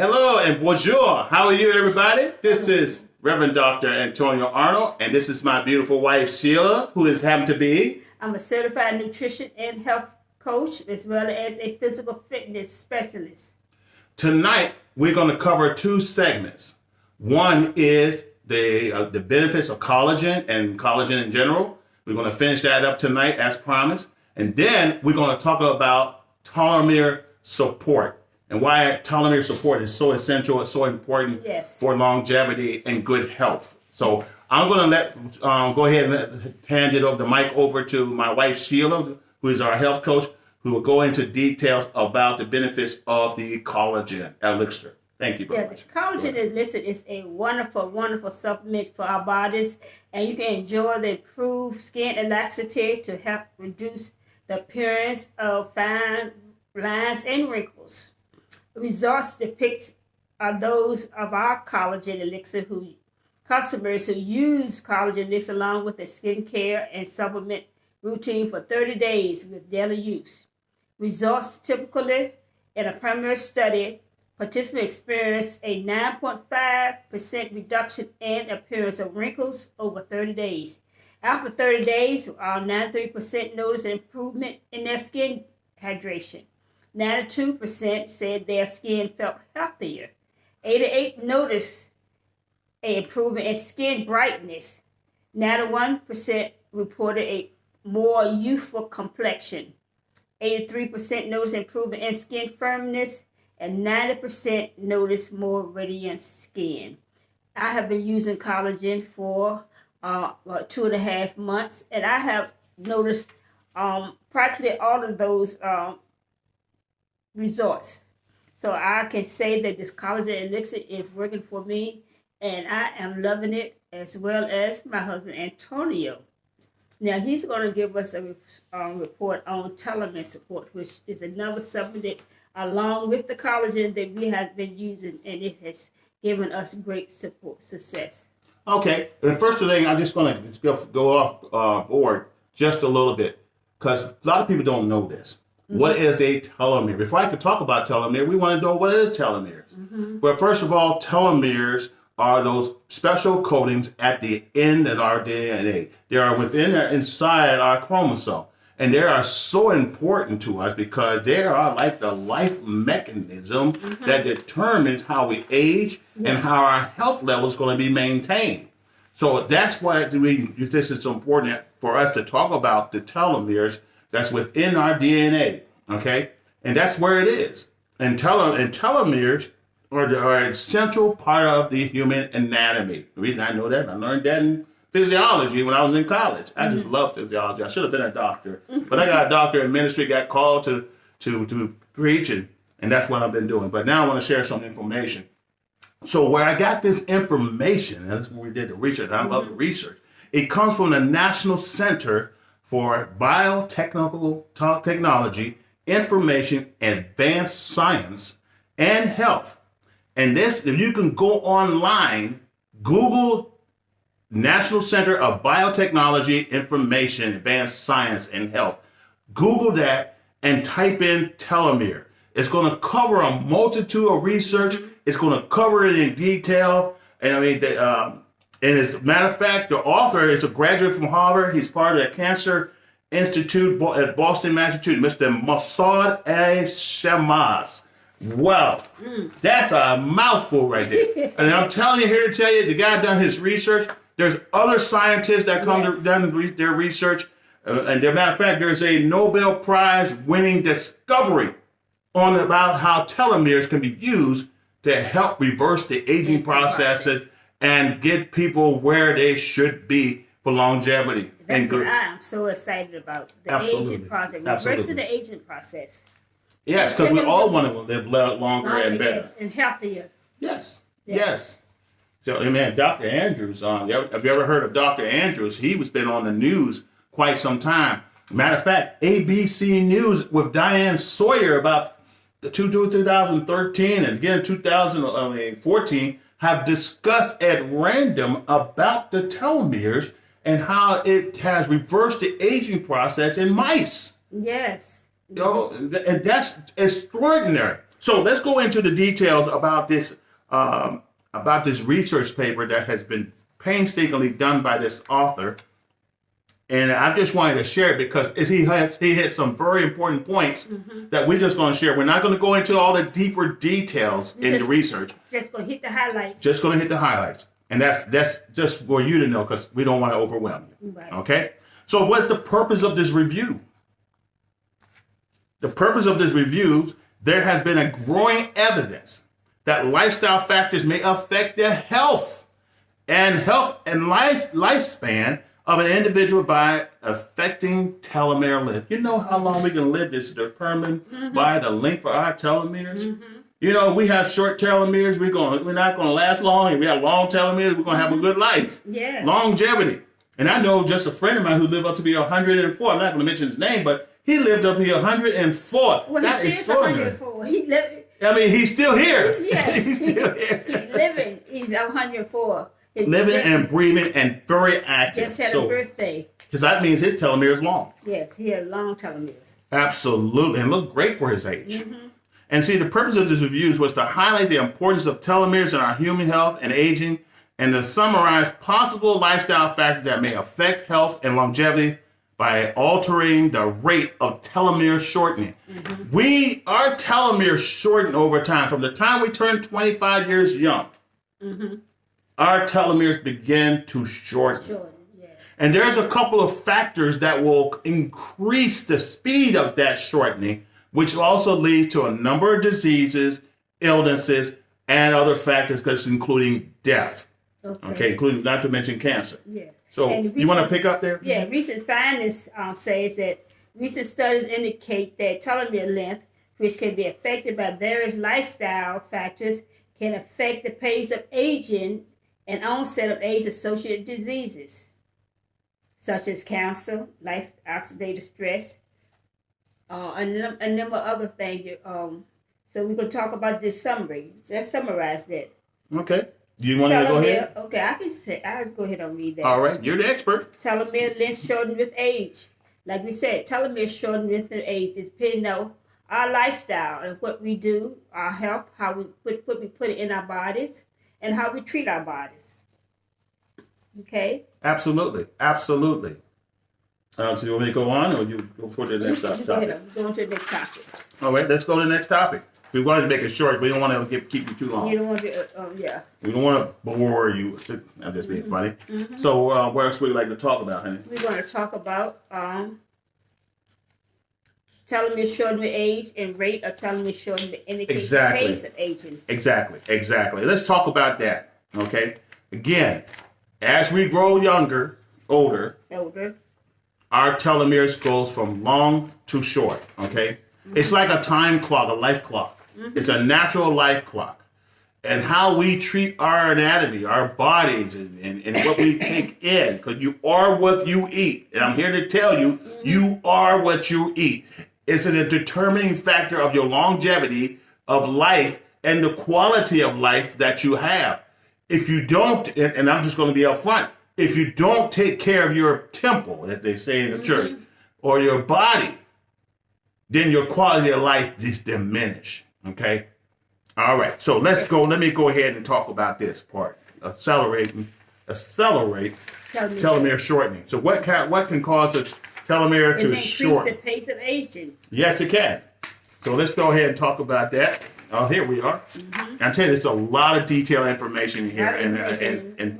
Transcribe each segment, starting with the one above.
Hello and bonjour. How are you, everybody? This is Reverend Dr. Antonio Arnold, and this is my beautiful wife, Sheila, who is happened to be. I'm a certified nutrition and health coach, as well as a physical fitness specialist. Tonight, we're going to cover two segments. One is the benefits of collagen and collagen in general. We're going to finish that up tonight, as promised. And then we're going to talk about telomere support and why telomere support is so essential, it's so important for longevity and good health. So I'm going to go ahead and hand the mic over to my wife, Sheila, who is our health coach, who will go into details about the benefits of the collagen elixir. Thank you very much. The collagen elixir is a wonderful, wonderful supplement for our bodies, and you can enjoy the improved skin elasticity to help reduce the appearance of fine lines and wrinkles. Results depicted are those of our collagen elixir customers who use collagen elixir along with a skincare and supplement routine for 30 days with daily use. Results typically in a primary study, participants experienced a 9.5% reduction in appearance of wrinkles over 30 days. After 30 days, 93% noticed an improvement in their skin hydration. 92% said their skin felt healthier. 88% noticed an improvement in skin brightness. 91% reported a more youthful complexion. 83% noticed improvement in skin firmness, and 90% noticed more radiant skin. I have been using collagen for 2.5 months, and I have noticed practically all of those results. So I can say that this collagen elixir is working for me, and I am loving it, as well as my husband Antonio. Now he's going to give us a report on telomere support, which is another supplement along with the collagen that we have been using, and it has given us great success. Okay, the first thing I'm just going to go off board just a little bit, because a lot of people don't know this. Mm-hmm. What is a telomere? Before I could talk about telomere, we want to know what is telomeres. Mm-hmm. But first of all, telomeres are those special coatings at the end of our DNA. They are inside our chromosome. And they are so important to us because they are like the life mechanism that determines how we age and how our health level is going to be maintained. So that's why this is important for us to talk about the telomeres that's within our DNA, okay? And that's where it is. And telomeres are an essential part of the human anatomy. The reason I know that, I learned that in physiology when I was in college. I just love physiology. I should have been a doctor. But I got a doctor in ministry, got called to preach, and that's what I've been doing. But now I want to share some information. So where I got this information, and that's where we did the research. I love the research. It comes from the National Center for Biotechnology, Information, Advanced Science, and Health. And this, if you can go online, Google National Center of Biotechnology, Information, Advanced Science, and Health. Google that and type in telomere. It's going to cover a multitude of research. It's going to cover it in detail. And I mean, and as a matter of fact, the author is a graduate from Harvard. He's part of the Cancer Institute at Boston, Massachusetts, Mr. Masad A-Shammas. Well, that's a mouthful right there. And I'm telling you here to tell you, the guy done his research. There's other scientists that come to done their research. And as a matter of fact, there's a Nobel Prize winning discovery on about how telomeres can be used to help reverse the aging processes and get people where they should be for longevity. That's what I'm so excited about. The aging project. Reversing the aging process. Yes, because we all want to live longer and better. And healthier. Yes. So, man, Dr. Andrews, have you ever heard of Dr. Andrews? He was been on the news quite some time. Matter of fact, ABC News with Diane Sawyer about 2013 and again 2014 have discussed at random about the telomeres and how it has reversed the aging process in mice. Yes. And that's extraordinary. So let's go into the details about this research paper that has been painstakingly done by this author. And I just wanted to share it because he hit some very important points that we're just going to share. We're not going to go into all the deeper details in the research. Just going to hit the highlights. Just going to hit the highlights. And that's just for you to know because we don't want to overwhelm you. Right. Okay? So what's the purpose of this review? The purpose of this review, there has been a growing evidence that lifestyle factors may affect the health and lifespan of an individual by affecting telomere length. You know how long we can live is determined by the length of our telomeres. You know, we have short telomeres, we're not going to last long. If we have long telomeres, we're going to have a good life. Yeah. Longevity. And I know just a friend of mine who lived up to be 104. I'm not going to mention his name, but he lived up to be 104. Well, That is extraordinary. 104. He's still here. Yeah. He's still here. He's living. He's 104. Living and breathing and very active. Just had a birthday. Because that means his telomere is long. Yes, he had long telomeres. Absolutely. And looked great for his age. And see, the purpose of this review was to highlight the importance of telomeres in our human health and aging and to summarize possible lifestyle factors that may affect health and longevity by altering the rate of telomere shortening. Our telomeres shorten over time. From the time we turn 25 years young, our telomeres begin to shorten. Yes. And there's a couple of factors that will increase the speed of that shortening, which also leads to a number of diseases, illnesses, and other factors, including death. Okay, including not to mention cancer. Yeah. So you want to pick up there? Yeah, recent findings says that recent studies indicate that telomere length, which can be affected by various lifestyle factors, can affect the pace of aging and onset of age-associated diseases, such as cancer, life oxidative stress, and a number of other things. So we're going to talk about this summary. Let's summarize that. Okay. You want to go ahead? Okay, I'll go ahead and read that. All right, you're the expert. Telomere length shortened with age. Like we said, telomere shortened with age. It's depending on our lifestyle and what we do, our health, how we put it in our bodies, and how we treat our bodies. Okay? Absolutely. So you want me to go on, or you go for the next topic? Go ahead. Go on to the next topic. All right, let's go to the next topic. We wanted to make it short. We don't want to keep you too long. You don't want to, yeah. We don't want to bore you. I'm just being funny. So what else would you like to talk about, honey? We're going to talk about telomere shortened with age and rate of telomere shortened to indicate the pace of aging. Exactly. Let's talk about that, okay? Again, as we grow older, our telomeres goes from long to short, okay? It's like a time clock, a life clock. It's a natural life clock. And how we treat our anatomy, our bodies, and what we take in, because you are what you eat. And I'm here to tell you, you are what you eat. It's a determining factor of your longevity of life and the quality of life that you have. If you don't, and I'm just going to be upfront, if you don't take care of your temple, as they say in the church, or your body, then your quality of life is diminished. Okay? All right. So let's go. Let me go ahead and talk about this part. Accelerate telomere shortening. So what can cause a telomere to shorten? Increase the pace of aging. Yes, it can. So let's go ahead and talk about that. Oh, here we are. I tell you, there's a lot of detailed information here, and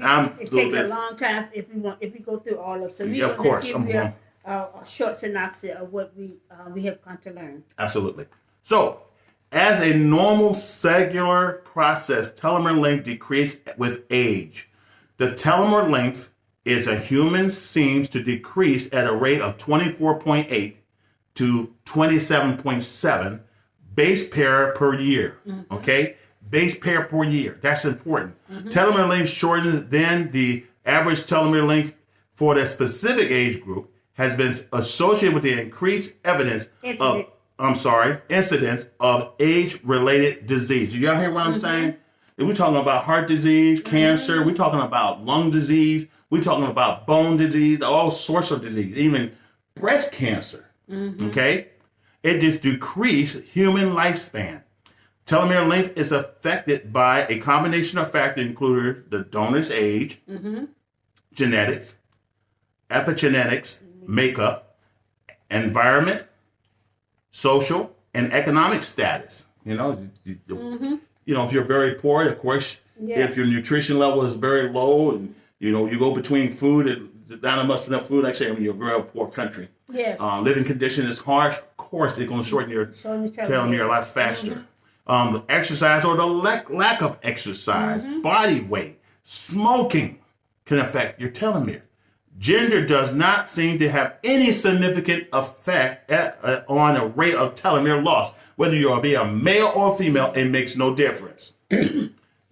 I'm. It takes a long time if we go through all of. So we of course, give you a short synopsis of what we have come to learn. Absolutely. So, as a normal cellular process, telomere length decreases with age. The telomere length is a human seems to decrease at a rate of 24.8 to 27.7 base pair per year. Okay? Base pair per year. That's important. Telomere length shortens, then the average telomere length for the specific age group has been associated with the increased incidence of age-related disease. You all hear what I'm saying? We're talking about heart disease, cancer. We're talking about lung disease. We're talking about bone disease, all sorts of disease, even breast cancer. Okay? It just decreased human lifespan. Telomere length is affected by a combination of factors including the donor's age, genetics, epigenetics, makeup, environment, social, and economic status. You know, if you're very poor, of course, if your nutrition level is very low, and you go between food and not much enough food, like say, when you're a very poor country. Yes. Living condition is harsh. Of course, they're going to shorten your telomere a lot faster. Exercise or the lack of exercise, body weight, smoking can affect your telomere. Gender does not seem to have any significant effect on a rate of telomere loss. Whether you're a male or female, it makes no difference.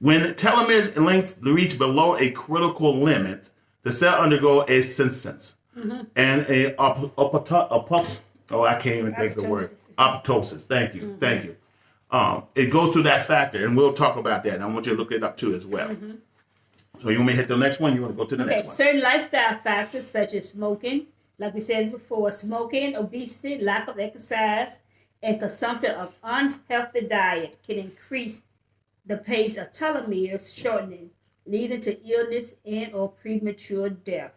When telomere length reach below a critical limit, the cell undergo a senescence and a apoptosis. Thank you. It goes through that factor, and we'll talk about that. I want you to look it up too as well. So you want me to hit the next one? You want to go to the next one? Certain lifestyle factors such as smoking, like we said before, smoking, obesity, lack of exercise, and consumption of unhealthy diet can increase the pace of telomeres shortening, leading to illness and or premature death.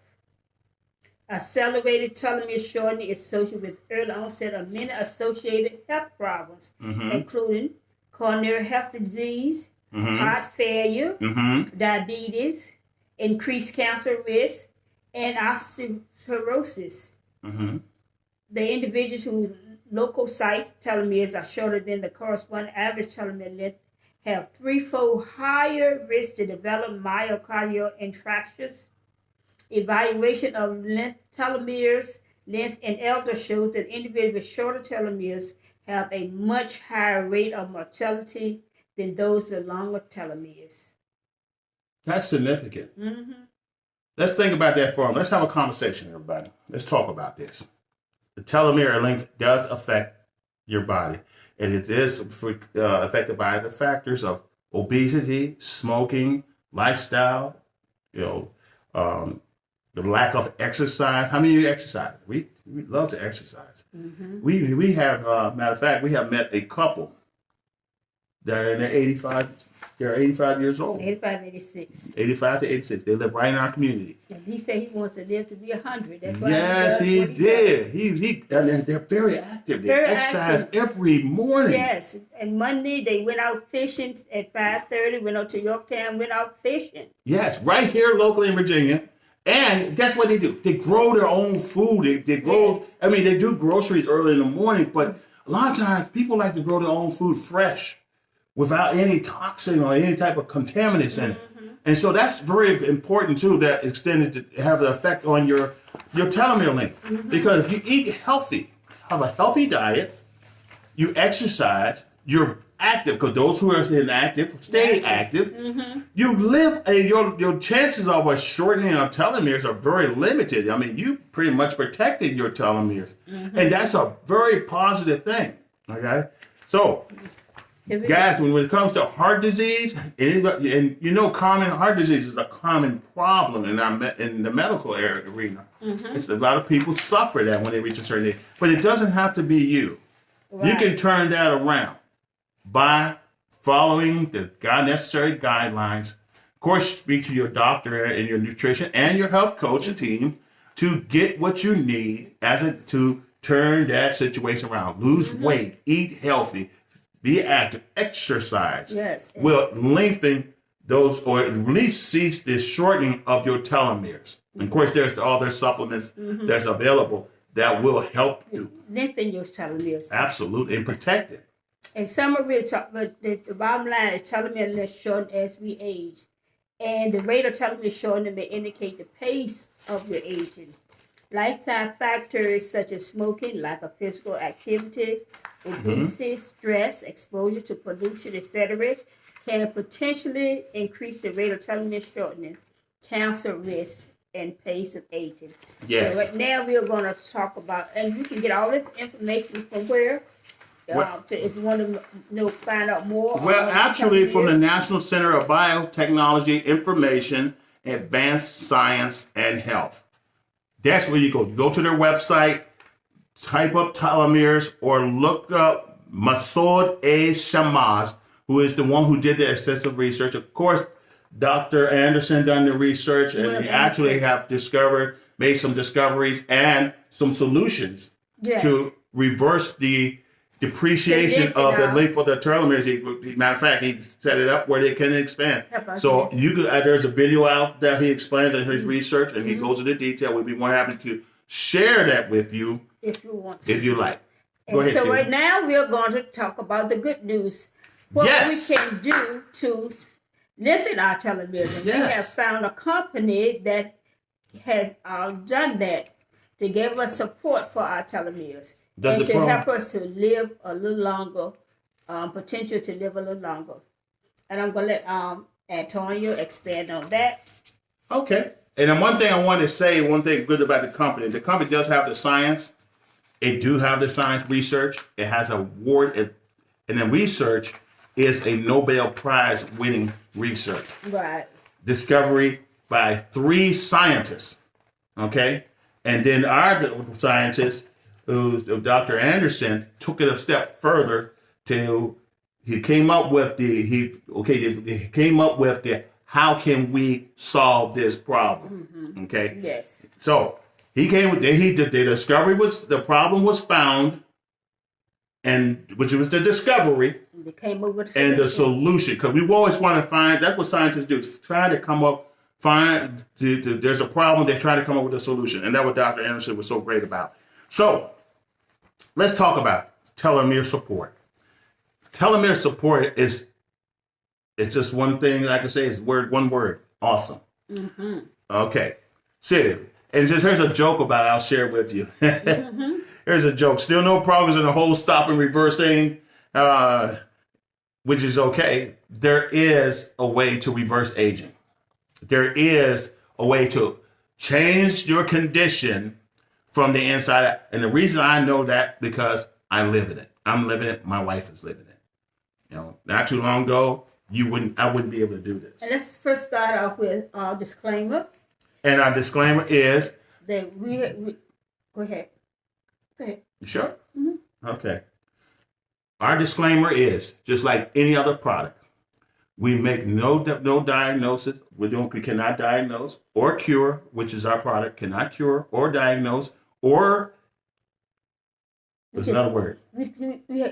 Accelerated telomere shortening is associated with early onset of many associated health problems, including coronary health disease, heart failure, diabetes, increased cancer risk, and osteoporosis. The individuals whose leukocyte telomeres are shorter than the corresponding average telomere length have threefold higher risk to develop myocardial infarctions. Evaluation of telomeres length in elders shows that individuals with shorter telomeres have a much higher rate of mortality than those with longer telomeres. That's significant. Let's think about that for a moment. Let's have a conversation, everybody. Let's talk about this. The telomere length does affect your body, and it is affected by the factors of obesity, smoking, lifestyle, the lack of exercise. How many of you exercise? We love to exercise. We have, matter of fact, we have met a couple that are in their 85. They're 85 years old. 85, 86. 85 to 86. They live right in our community. And he said he wants to live to be 100. That's why yes, he did. And they're very active. They exercise every morning. Yes. And Monday they went out fishing at 5:30. Went out to Yorktown. Went out fishing. Yes, right here locally in Virginia. And guess what they do? They grow their own food. They grow. Yes. I mean, they do groceries early in the morning, but a lot of times people like to grow their own food fresh, without any toxin or any type of contaminants in it. And so that's very important too, that extended to have the effect on your telomere length. Because if you eat healthy, have a healthy diet, you exercise, you're active, because those who are inactive stay active. You live, and your chances of a shortening of telomeres are very limited. I mean, you pretty much protected your telomeres. And that's a very positive thing. Okay? So, guys, when it comes to heart disease, common heart disease is a common problem in the medical arena. It's a lot of people suffer that when they reach a certain age, but it doesn't have to be you. Right. You can turn that around by following the necessary guidelines. Of course, speak to your doctor and your nutrition and your health coach and team to get what you need to turn that situation around. Lose weight, eat healthy. Be active, exercise. Yes. Will lengthen those, or at least cease the shortening of your telomeres. And of course, there's all their supplements that's available that will help you. Lengthen your telomeres. Absolutely, and protect it. And summary, the bottom line is telomere length shorten as we age. And the rate of telomere shortening may indicate the pace of your aging. Lifestyle factors such as smoking, lack of physical activity, obesity, stress, exposure to pollution, etc., can potentially increase the rate of telomere shortening, cancer risk, and pace of aging. Yes. So right now we're going to talk about, and you can get all this information from where? If you want to find out more. Well, actually, from the National Center of Biotechnology, Information, Advanced Science, and Health. That's where you go. You go to their website, type up telomeres, or look up Masoud A. Shamaz, who is the one who did the extensive research. Of course, Dr. Anderson done the research, and he actually have made some discoveries and some solutions to reverse the depreciation of the length of the telomeres. Matter of fact, he set it up where they can expand. So you could. There's a video out that he explains in his research, and he goes into detail. We'd be more happy to share that with you if you want, if you like. Go ahead. So right now we're going to talk about the good news. What we can do to lengthen our telomeres. And we have found a company that has done that to give us support for our telomeres and to help us to live a little longer, potential to live a little longer. And I'm going to let Antonio expand on that. Okay. And then one thing I wanted to say, one thing good about the company does have the science. It do have the science research. It has an award, and the research is a Nobel Prize winning research. Right. Discovery by 3 scientists. Okay? And then our scientist, Dr. Anderson, took it a step further he came up with the how can we solve this problem? Mm-hmm. Okay? Yes. So the discovery the problem was found, and which was the discovery. They came up with a solution. And the solution, because we always want to find. That's what scientists do. Try to come up, there's a problem. They try to come up with a solution, and that's what Dr. Anderson was so great about. So let's talk about telomere support. Telomere support it's just one thing I can say. It's one word: awesome. Mm-hmm. Okay, so and here's a joke about it. I'll share it with you. Mm-hmm. Here's a joke. Still no progress in the whole stop and reversing, which is okay. There is a way to reverse aging. There is a way to change your condition from the inside out. And the reason I know that because I live in it. I'm living it. My wife is living it. Not too long ago, I wouldn't be able to do this. And let's first start off with our disclaimer. And our disclaimer is that we go ahead. Go ahead. You sure? Mm-hmm. Okay. Our disclaimer is just like any other product. We make no diagnosis. We cannot diagnose or cure, which is our product. Cannot cure or diagnose or. There's another word. We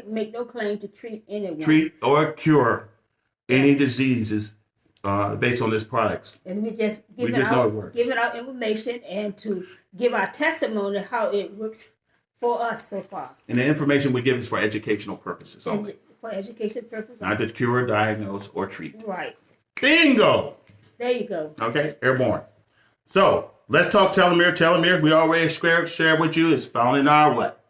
make no claim to treat anyone. Treat or cure any diseases based on this product. And we just know it works. Giving out information and to give our testimony how it works for us so far. And the information we give is for educational purposes only. For education purposes. Not to cure, diagnose, or treat. Right. Bingo! There you go. Okay, airborne. So, let's talk telomere. Telomere, we already shared with you, is found in our what?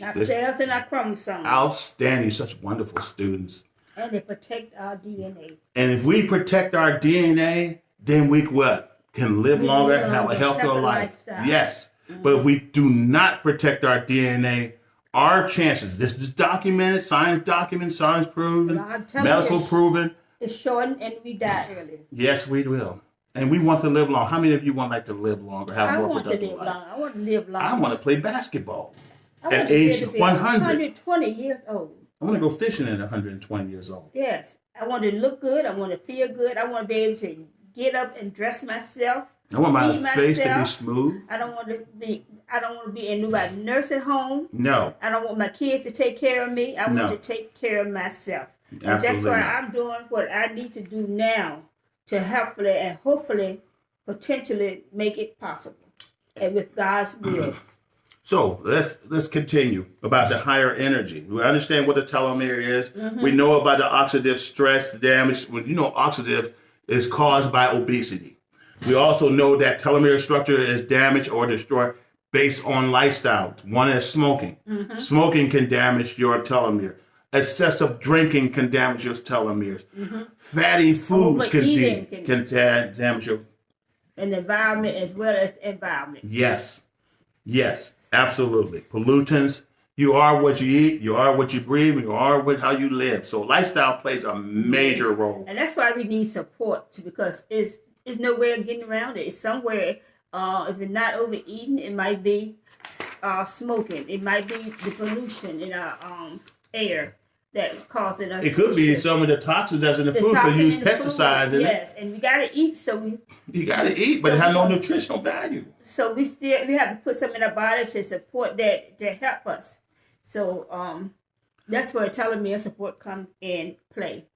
Our cells and our chromosomes. Outstanding. Such wonderful students. And they protect our DNA. And if we protect our DNA, then we what? Can live longer, have a healthier life. Lifestyle. Yes. Mm-hmm. But if we do not protect our DNA, our chances, this is documented, science proven, medical proven. It's shortened and we die early. Yes, we will. And we want to live long. How many of you want to live longer, have more productive life? I want to live long. I want to play basketball at age 100. 120 years old. I want to go fishing at 120 years old. Yes. I want to look good. I want to feel good. I want to be able to get up and dress myself. I want my face to be smooth. I don't want to be in nobody's nursing home. No. I don't want my kids to take care of me. I want to take care of myself. And that's why I'm doing what I need to do now to helpfully and hopefully potentially make it possible. And with God's will. So let's continue about the higher energy. We understand what the telomere is. Mm-hmm. We know about the oxidative stress, the damage. Oxidative is caused by obesity. We also know that telomere structure is damaged or destroyed based on lifestyle. One is smoking. Mm-hmm. Smoking can damage your telomere. Excessive drinking can damage your telomeres. Mm-hmm. Fatty foods can damage your... And the environment as well as the environment. Yes, absolutely. Pollutants. You are what you eat. You are what you breathe. You are how you live. So lifestyle plays a major role. And that's why we need support because it's no way of getting around it. It's somewhere. If you're not overeating, it might be smoking. It might be the pollution in our air that causing us. It could be issues. some of the toxins that's in the The food. Because toxin you use in the food, pesticides in it. yes, and we gotta eat, so You got to eat, but it has no nutritional value. we have to put some in our body to support that, to help us. So that's where telomere support comes in play.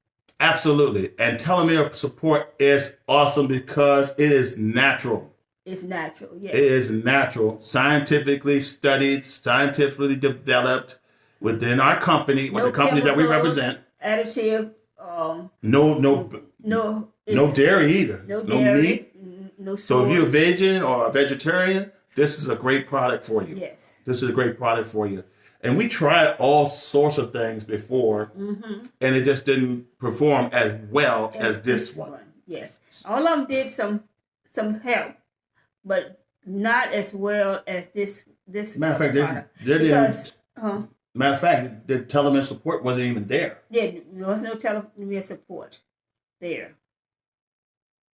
Absolutely. And telomere support is awesome because it is natural. It's natural, yes. It is natural, scientifically studied, scientifically developed within our company, with the company that we represent. Additive. No dairy either. No dairy. Meat. No So soy. if you're a vegan or a vegetarian, this is a great product for you. Yes. This is a great product for you. And we tried all sorts of things before, and it just didn't perform as well as this one. Yes. All of them did some help, but not as well as this Matter of fact, product. they Because, didn't. Matter of fact, the telomere support wasn't even there. there was no telomere support there.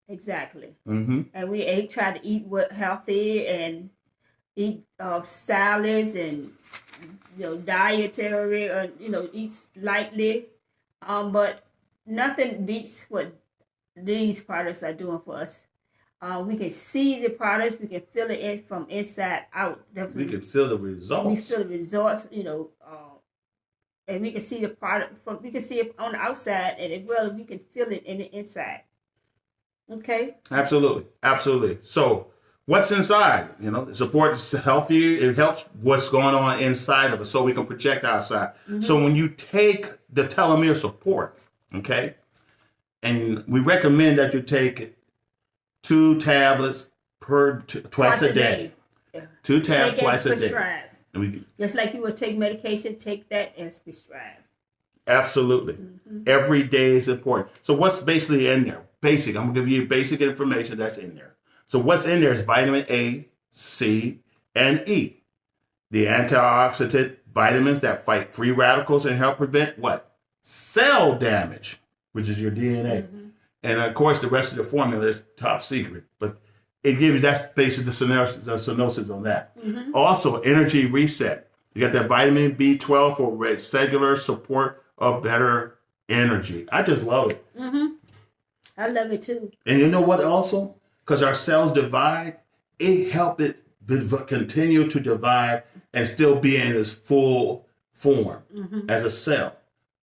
Exactly. Mm-hmm. And we tried to eat healthy and eat salads and dietary, eat lightly. But nothing beats what these products are doing for us. We can see the products, we can feel it from inside out. We can feel the results. We feel the results, and we can see the product we can see it on the outside, and as well we can feel it in the inside. Okay. Absolutely. So what's inside? The support is healthy. It helps what's going on inside of us so we can project outside. Mm-hmm. So when you take the telomere support, okay, and we recommend that you take 2 tablets twice a day. Yeah. 2 tabs twice a day. Just like you would take medication, take that as prescribed. Absolutely. Mm-hmm. Every day is important. So what's basically in there? Basic. I'm going to give you basic information that's in there. So what's in there is vitamin A, C, and E. The antioxidant vitamins that fight free radicals and help prevent what? Cell damage, which is your DNA. Mm-hmm. And of course, the rest of the formula is top secret. But it gives you, that's basically the synopsis on that. Mm-hmm. Also, energy reset. You got that vitamin B12 for cellular support of better energy. I just love it. Mm-hmm. I love it too. And you know what also? Because our cells divide, it helps it continue to divide and still be in its full form as a cell.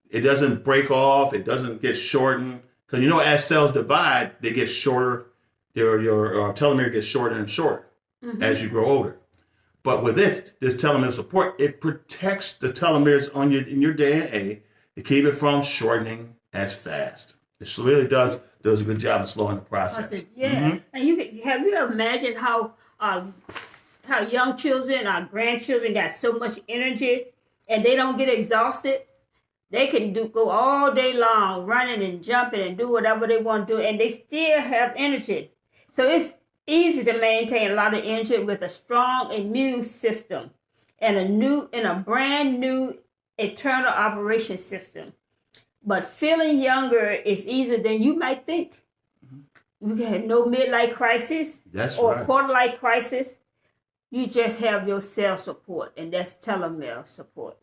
It doesn't break off. It doesn't get shortened. Because as cells divide, they get shorter. Your telomere gets shorter and shorter as you grow older. But with this telomere support, it protects the telomeres in your DNA to keep it from shortening as fast. It really does a good job of slowing the process. Yeah, and have you imagined how young children, our grandchildren, got so much energy, and they don't get exhausted. They can go all day long, running and jumping and do whatever they want to do, and they still have energy. So it's easy to maintain a lot of energy with a strong immune system and a brand new internal operation system. But feeling younger is easier than you might think. You have no midlife crisis or quarter-life crisis. You just have your cell support, and that's telomere support.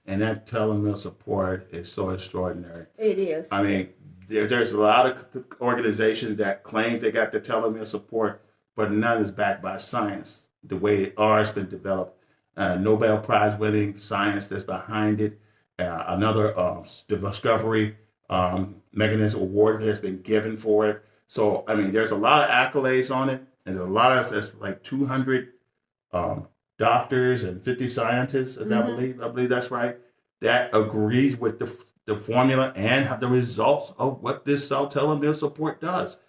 And that telomere support is so extraordinary. It is. I mean, there's a lot of organizations that claims they got the telomere support, but none is backed by science. The way ours been developed, Nobel Prize winning science that's behind it. Another discovery mechanism award has been given for it. So, I mean, there's a lot of accolades on it. And there's a lot of, there's like 200 doctors and 50 scientists, I believe that's right, that agrees with the formula and the results of what this cell telomere support does.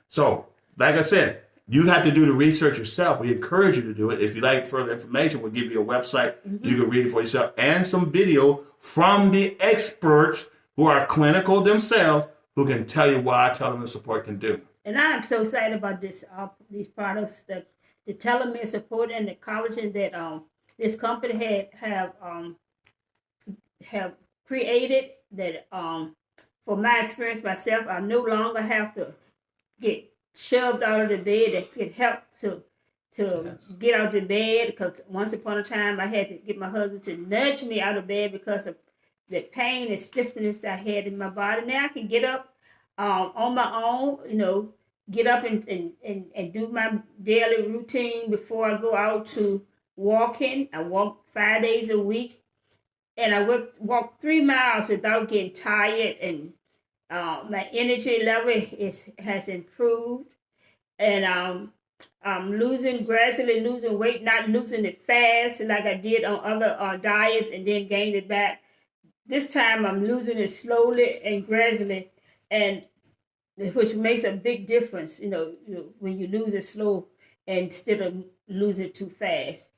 So, like I said, you have to do the research yourself. We encourage you to do it. If you like further information, we'll give you a website. You can read it for yourself and some video from the experts who are clinical themselves who can tell you what telomere support can do. And I'm so excited about these products, the telomere support and the collagen that this company have created. That for my experience myself, I no longer have to get shoved out of the bed. It helped to get out of the bed, because once upon a time I had to get my husband to nudge me out of bed because of the pain and stiffness I had in my body. Now I can get up on my own, get up and do my daily routine before I go out to walking. I walk 5 days a week, and I walk 3 miles without getting tired, and my energy level has improved, and I'm gradually losing weight, not losing it fast like I did on other diets and then gained it back. This time I'm losing it slowly and gradually, and which makes a big difference, when you lose it slow instead of lose it too fast.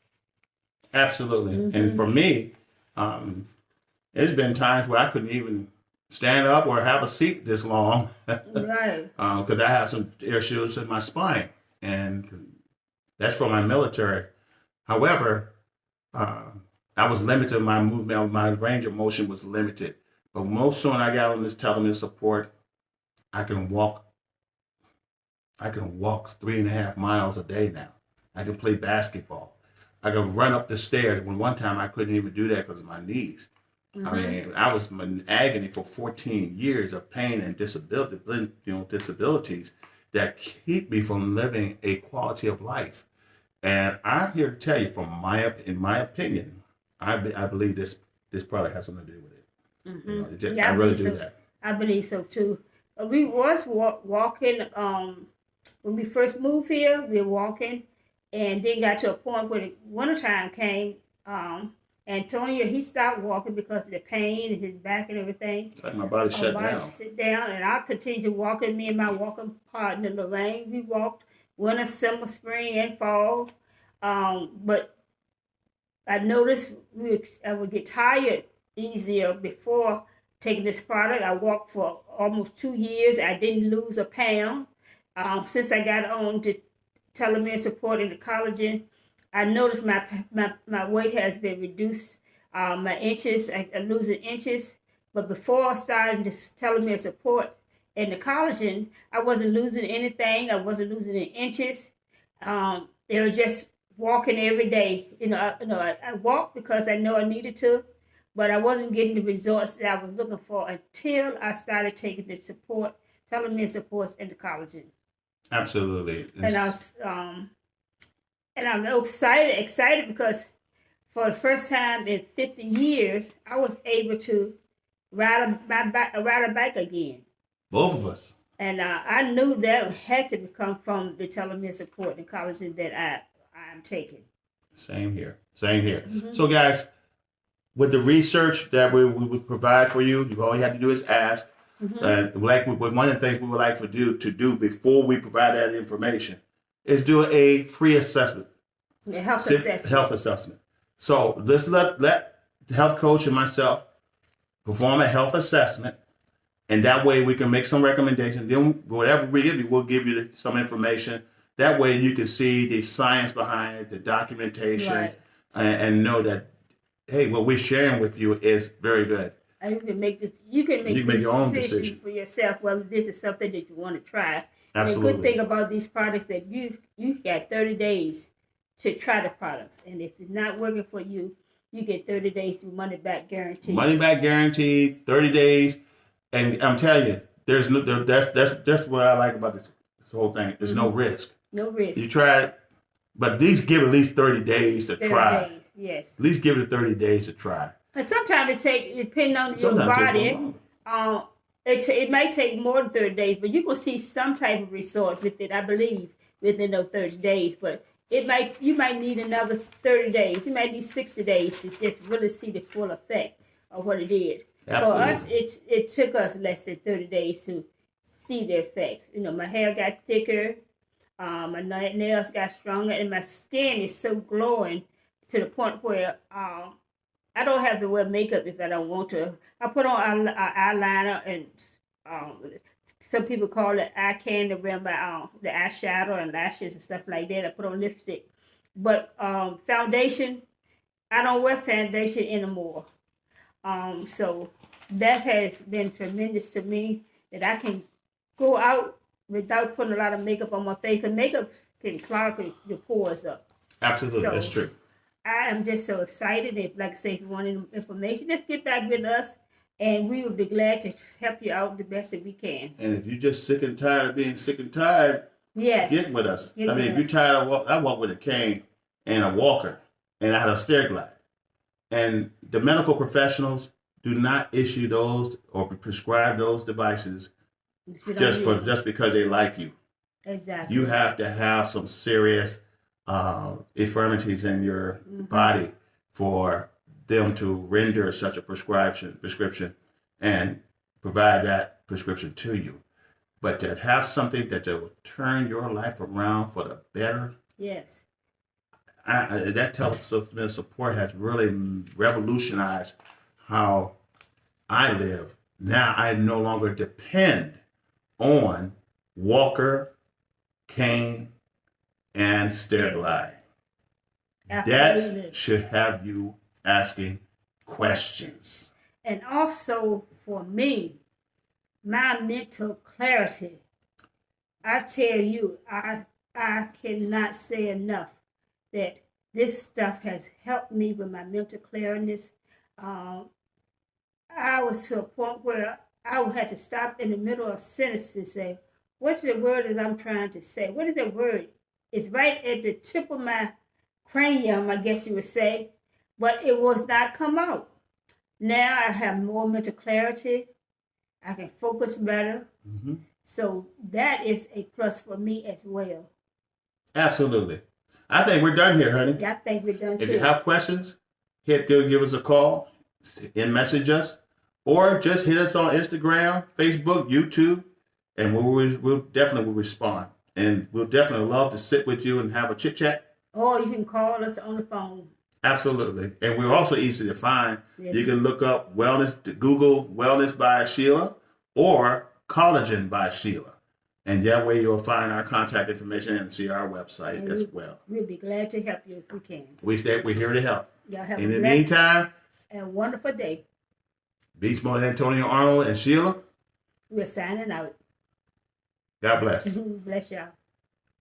Absolutely. And for me, there's been times where I couldn't even stand up or have a seat this long. Right. Because I have some issues in my spine, and that's from my military. However, I was limited. My movement, my range of motion was limited. But most soon I got on this telomere support, I can walk 3.5 miles a day now. I can play basketball. I can run up the stairs. When one time I couldn't even do that because of my knees. I mean, I was in agony for 14 years of pain and disabilities that keep me from living a quality of life. And I'm here to tell you, in my opinion, I believe this product has something to do with it. I really do that. I believe so too. We was walking when we first moved here. We were walking, and then got to a point where the wintertime came. Antonio, he stopped walking because of the pain in his back and everything. Like my body shut down. Sit down, and I continued walking. Me and my walking partner Lorraine, we walked winter, summer, spring, and fall. But I noticed I would get tired easier before taking this product. I walked for almost 2 years. I didn't lose a pound. Since I got on to telomere support and the collagen, I noticed my weight has been reduced. My inches, I'm losing inches. But before I started this telomere support and the collagen, I wasn't losing anything. I wasn't losing any inches. They were just walking every day. I walked because I know I needed to, but I wasn't getting the results that I was looking for until I started taking the telomere supports and the collagen. Absolutely. And I'm excited because for the first time in 50 years, I was able to ride a bike again. Both of us. And I knew that had to come from the telomere support and collagen that I'm taking. Same here. So guys, with the research that we would provide for you, all you have to do is ask. And one of the things we would like to do before we provide that information is do a free assessment. Health assessment. So let's let the health coach and myself perform a health assessment, and that way we can make some recommendations. Then whatever we give you, we'll give you some information. That way you can see the science behind it, the documentation, right, and know that, hey, what we're sharing with you is very good. And you can make your own decision for yourself whether this is something that you want to try. Absolutely. And the good thing about these products that you got 30 days to try the products, and if it's not working for you, you get 30 days to money back guarantee. 30 days, and I'm telling you, that's what I like about this whole thing. There's no risk. No risk. You try it, but at least give it at least 30 days to 30 try. Days, yes. At least give it 30 days to try. And sometimes depending on your body, it may take more than 30 days, but you can see some type of result with it, I believe, within those 30 days. But you might need another 30 days. You might need 60 days to just really see the full effect of what it did. Absolutely. For us, it took us less than 30 days to see the effects. My hair got thicker, my nails got stronger, and my skin is so glowing to the point where I don't have to wear makeup if I don't want to. I put on eyeliner, and some people call it eye candy around the eyeshadow and lashes and stuff like that. I put on lipstick. But foundation, I don't wear foundation anymore. So that has been tremendous to me, that I can go out without putting a lot of makeup on my face. Because makeup can clog your pores up. Absolutely, that's true. I am just so excited. If, like I say, if you want any information, just get back with us, and we will be glad to help you out the best that we can. And if you're just sick and tired of being sick and tired, Yes. get with us. Get I mean, with if you're us. tired of walk, I walk with a cane and a walker, and I had a stair glide. And the medical professionals do not issue those or prescribe those devices just because they like you. Exactly. You have to have some serious infirmities in your body for them to render such a prescription and provide that prescription to you. But to have something that will turn your life around for the better, Yes. that television support has really revolutionized how I live. Now I no longer depend on walker, cane, and stair glide. Absolutely. That should have you asking questions. And also for me, my mental clarity. I tell you, I cannot say enough that this stuff has helped me with my mental clarity. I was to a point where I would have to stop in the middle of a sentence and say, what is the word that I'm trying to say? What is the word? It's right at the tip of my cranium, I guess you would say, but it was not come out. Now I have more mental clarity. I can focus better. Mm-hmm. So that is a plus for me as well. Absolutely. I think we're done here, honey. Yeah, I think we're done too. If you have questions, give us a call, message us, or just hit us on Instagram, Facebook, YouTube, and we'll definitely respond. And we'll definitely love to sit with you and have a chit chat. Or you can call us on the phone. Absolutely. And we're also easy to find. Yes. You can look up Google Wellness by Sheila or Collagen by Sheila. And that way you'll find our contact information and see our website as well. We'll be glad to help you if we can. We're here to help. Y'all have In a the blessed meantime, and wonderful day. Beach Mode Antonio Arnold and Sheila. We're signing out. God bless. Bless y'all.